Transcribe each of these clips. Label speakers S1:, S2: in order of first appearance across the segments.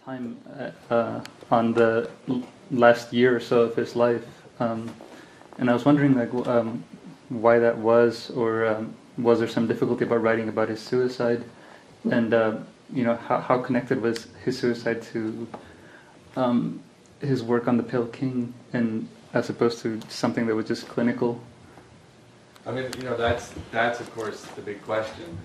S1: time on the last year or so of his life, and I was wondering why that was, or was there some difficulty about writing about his suicide, and how connected was his suicide to his work on the Pale King, and as opposed to something that was just clinical.
S2: I mean, that's of course the big question.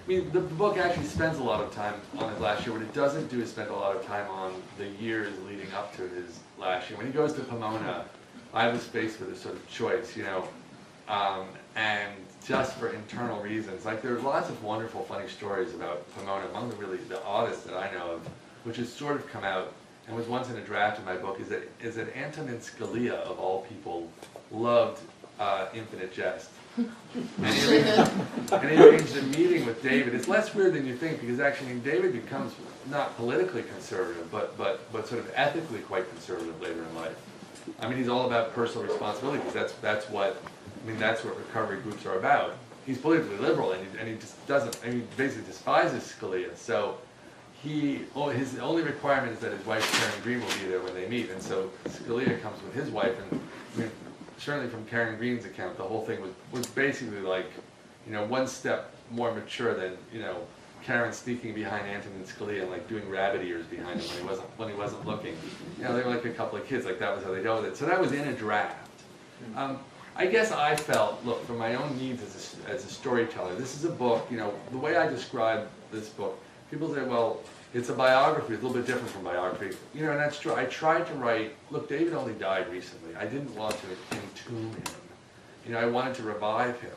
S2: The book actually spends a lot of time on his last year. What it doesn't do is spend a lot of time on the years leading up to his last year. When he goes to Pomona, I was faced with a sort of choice, and just for internal reasons. Like, there's lots of wonderful, funny stories about Pomona. Among the oddest that I know of, which has sort of come out and was once in a draft in my book, is that Antonin Scalia, of all people, loved Infinite Jest. And he arranged a meeting with David. It's less weird than you think, because actually David becomes not politically conservative, but sort of ethically quite conservative later in life. I mean, he's all about personal responsibility, because that's what recovery groups are about. He's politically liberal, and he just doesn't. I mean, he basically despises Scalia. So his only requirement is that his wife Karen Green will be there when they meet. And so Scalia comes with his wife, and I mean, certainly from Karen Green's account, the whole thing was basically like, one step more mature than, Karen sneaking behind Antonin Scalia and like doing rabbit ears behind him when he wasn't looking. They were like a couple of kids. Like, that was how they dealt with it. So that was in a draft. I guess I felt, look, for my own needs as a storyteller, this is a book. The way I describe this book, people say, well, it's a biography. It's a little bit different from biography. And that's true. I tried to write, look, David only died recently. I didn't want to entomb him. I wanted to revive him.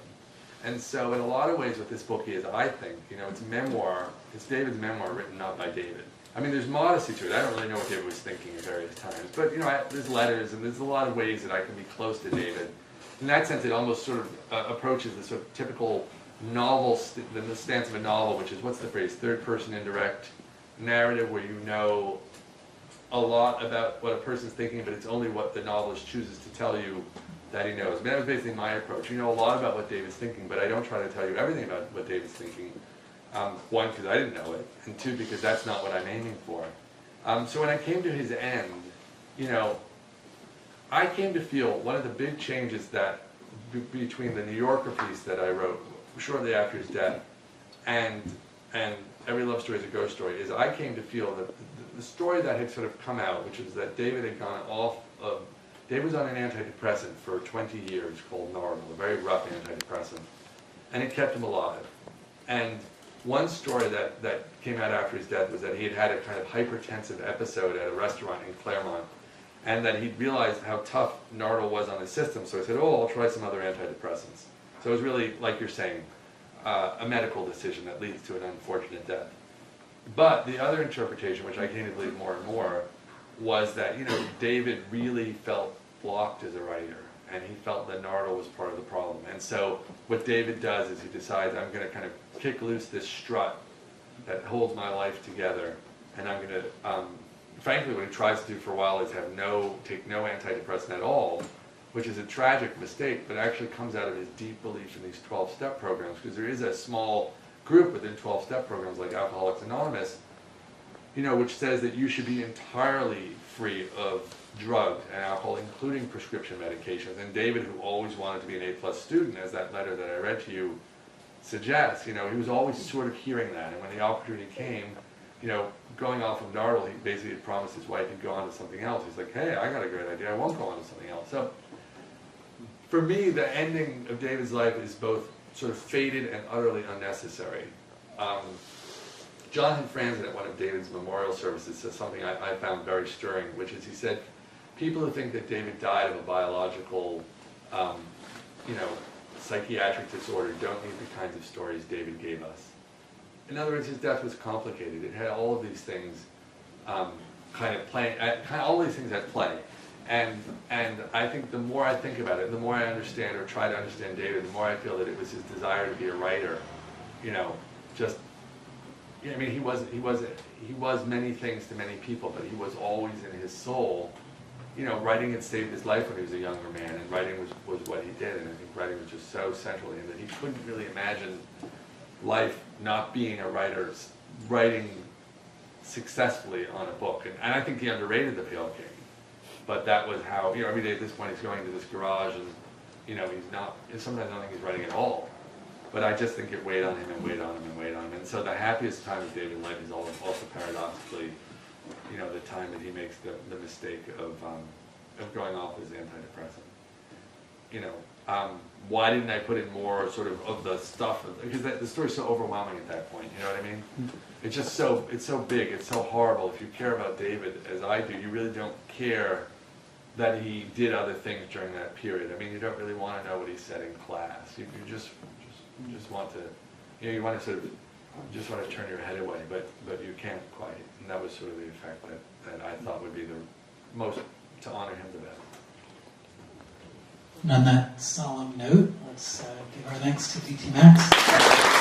S2: And so in a lot of ways what this book is, I think, it's a memoir. It's David's memoir written not by David. I mean, there's modesty to it. I don't really know what David was thinking at various times. But, there's letters, and there's a lot of ways that I can be close to David. In that sense, it almost sort of approaches the sort of typical novel, the stance of a novel, which is, what's the phrase, third-person indirect narrative, where you know a lot about what a person's thinking, but it's only what the novelist chooses to tell you that he knows. I mean, that was basically my approach. You know a lot about what David's thinking, but I don't try to tell you everything about what David's thinking. One, because I didn't know it, and two, because that's not what I'm aiming for. So when I came to his end, I came to feel one of the big changes that between the New Yorker piece that I wrote shortly after his death and Every Love Story is a Ghost Story, is I came to feel that the story that had sort of come out, which was that David had gone off of, David was on an antidepressant for 20 years called Nardal, a very rough antidepressant, and it kept him alive. And one story that came out after his death was that he had a kind of hypertensive episode at a restaurant in Claremont, and that he'd realized how tough Nardal was on his system, so he said, I'll try some other antidepressants. So it was really, like you're saying, a medical decision that leads to an unfortunate death. But the other interpretation, which I came to believe more and more, was that David really felt blocked as a writer, and he felt that Nardal was part of the problem. And so what David does is he decides, I'm going to kind of kick loose this strut that holds my life together, and I'm going to, frankly, what he tries to do for a while is take no antidepressant at all, which is a tragic mistake, but actually comes out of his deep belief in these 12-step programs, because there is a small group within 12-step programs like Alcoholics Anonymous, which says that you should be entirely free of drugs and alcohol, including prescription medications. And David, who always wanted to be an A+ student, as that letter that I read to you suggests, he was always sort of hearing that. And when the opportunity came, going off of Nardal, he basically had promised his wife he'd go on to something else. He's like, hey, I got a great idea, I won't go on to something else. So for me, the ending of David's life is both sort of fated and utterly unnecessary. Jonathan Franzen, at one of David's memorial services, says something I found very stirring, which is, he said, people who think that David died of a biological, psychiatric disorder don't need the kinds of stories David gave us. In other words, his death was complicated. It had all of these things all these things at play. And I think the more I think about it, the more I understand or try to understand David, the more I feel that it was his desire to be a writer. He was many things to many people, but he was always in his soul. Writing had saved his life when he was a younger man, and writing was what he did, and I think writing was just so central to him that he couldn't really imagine life not being a writer, writing successfully on a book. And I think he underrated The Pale King. But that was how, every day at this point he's going to this garage and, he's not, sometimes I don't think he's writing at all. But I just think it weighed on him and weighed on him and weighed on him. And so the happiest time of David's life is also paradoxically, the time that he makes the mistake of going off as antidepressant. Why didn't I put in more sort of the stuff? Because the story's so overwhelming at that point, you know what I mean? It's just it's so big, it's so horrible. If you care about David, as I do, you really don't care that he did other things during that period. I mean, you don't really want to know what he said in class. You just want to, you want to sort of, just want to turn your head away, but you can't quite. And that was sort of the effect that I thought would be the most, to honor him the best.
S3: And on that solemn note, let's give our thanks to DT Max.